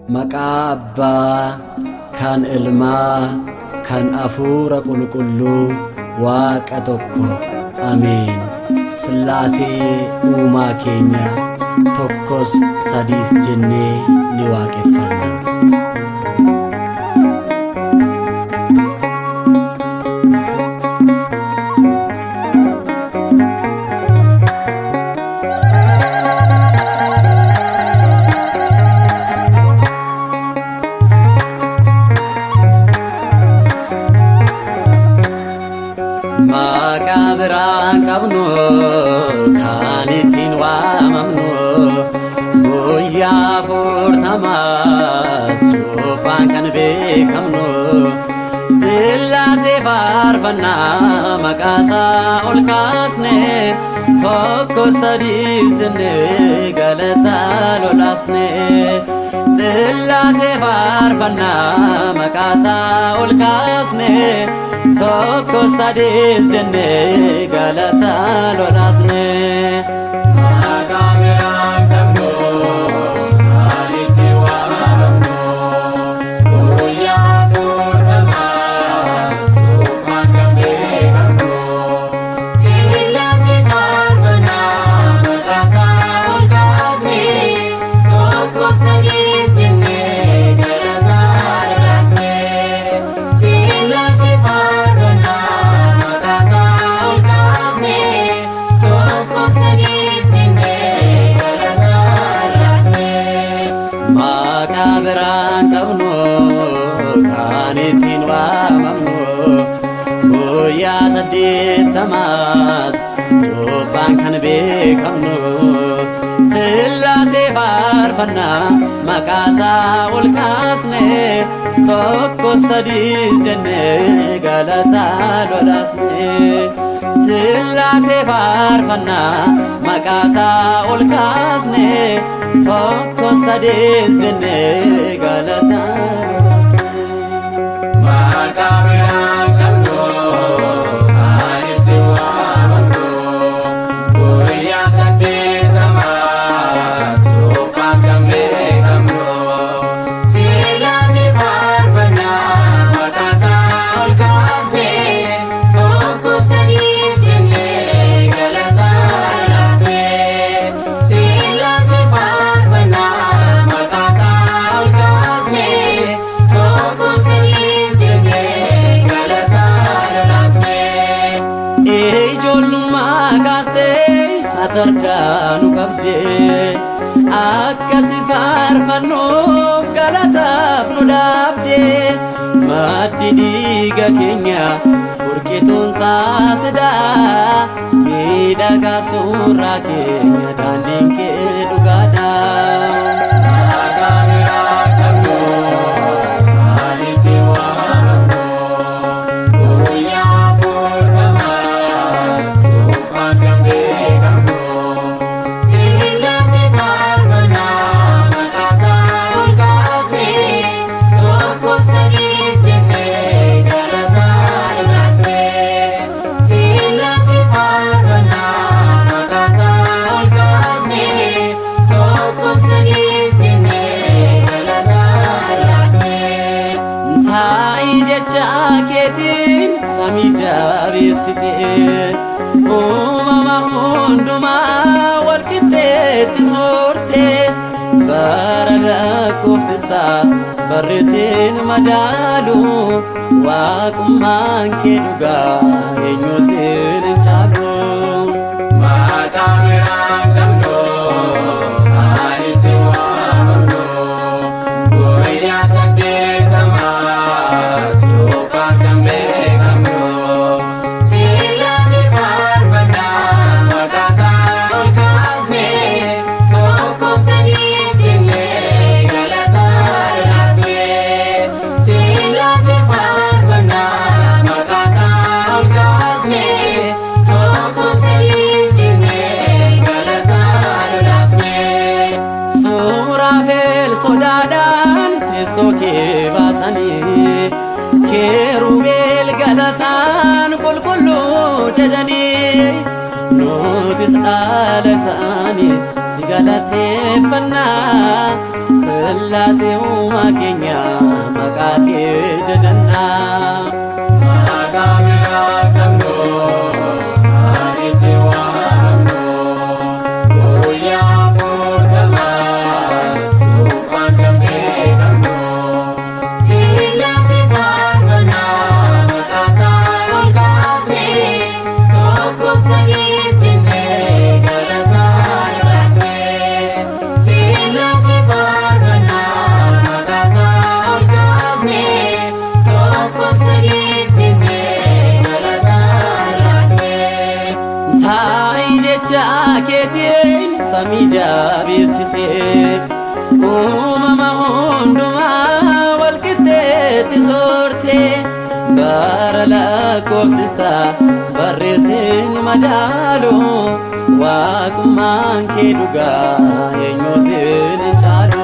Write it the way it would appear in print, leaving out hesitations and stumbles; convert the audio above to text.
Maqaa Abbaa, kan Ilmaa, kan Hafuura Qulqulluu, Waaqa tokko. Ameen. Sillaasee uumaa keenya tokkos sadiis jennee ni waaqeffanna. Maqaa biraan qabnu kan ittiin waamamnu guyyaa afurtamaatti cuuphaan kan beekamnu Sillaasee faarfannaa maqaasaa ol kaasne tokko sadiis jennee galataa lolaasne. Sillaasee faarfannaa maqaasaa ol kaasne tokko sadiis jennee galataa lolaasne. Maqaa biraan qabnu kan ittiin waamamnu guyyaa afurtamaatti cuuphaan kan beekamnu Sillaasee faarfannaa maqaasaa ol kaasne tokko sadiis jennee galataa lolaasne. Sillaasee faarfannaa maqaasaa ol kaasne tokko sadiis jennee galataa lolaasne. Maqaa biraan qabnu kan ittiin waamamnu guyyaa saddeettamaatti cuuphaan kan beekamnu Sillaasee faarfannaa maqaasaa ol kaasne tokko sadiis jennee galataa lolaasne. Sillaasee faarfannaa maqaasaa ol kaasne tokko sadiis jennee galataa lolaasne. Maqaa biraan qabnu kan ittiin waamamnu guyyaa saddeettamaatti cuuphaan kan beekamnu Sillaasee faarfannaa maqaasaa ol kaasne tokko sadiis jennee galataa lolaasne. Sillaasee faarfannaa maqaasaa ol kaasne tokko sadiis jennee galataa lolaasne. Ijoollummaa kaastee ati harkaa nu qabdee akkasi faarfannuuf galataaf nu dhaabdee maddi dhiiga keenya burqituun saasidaa miidhagaaf suuraa keenya daandiin kee dhugaadha. Maqaa biraan qabnu kan ittiin waamamnu guyyaa afurtamaatti cuuphaan kan beekamnu Sillaasee faarfannaa maqaasaa ol kaasne tokko sadiis jennee galataa lolaasne. Sillaasee faarfannaa maqaasaa ol kaasne tokko sadiis jennee galataa lolaasne. Taa'ii jecha keetiin samii jabeessite uumama hundumaa walqixxeetti soorte bara lakkoofsisaa barreesseen madaalu waaqummaan kee dhugaa eenyu siin hin caalu. Maqaa biraan qabnu kan ittiin waamamnu guyyaa saddeettamaatti cuuphaan kan beekamnu Sillaasee faarfannaa maqaasaa ol kaasne tokko sadiis jennee galataa lolaasne. Sillaasee faarfannaa maqaasaa ol kaasne tokko sadiis jennee galataa lolaasne. Suuraafeel sodaadhaan teessoo kee baasanii keerubeel galataan qulqulluu jedhanii nutis dhaala isaanii galateeffannaa Sillaasee uumaa keenya maqaa kee jajannaa. Maqaa biraa qabnu kan itti waamamnu guyyaa afurtamaa cuuphaan kan beekamnu Sillaasee faarfannaa maqaa isaa ol kaasnee tokko sadii sinnee galataan raasnee Sillaasee faarfannaa maqaa isaa ol kaasnee tokko sadii sinnee galataan raasnee. Taa'ii jecha keetiin samii jabeessitee uumama hundumaa walqixxeetti soortee bara lakkoofsistaa barreessin madaalu waaqummaan kee dhugaa eenyu sin hin caalu.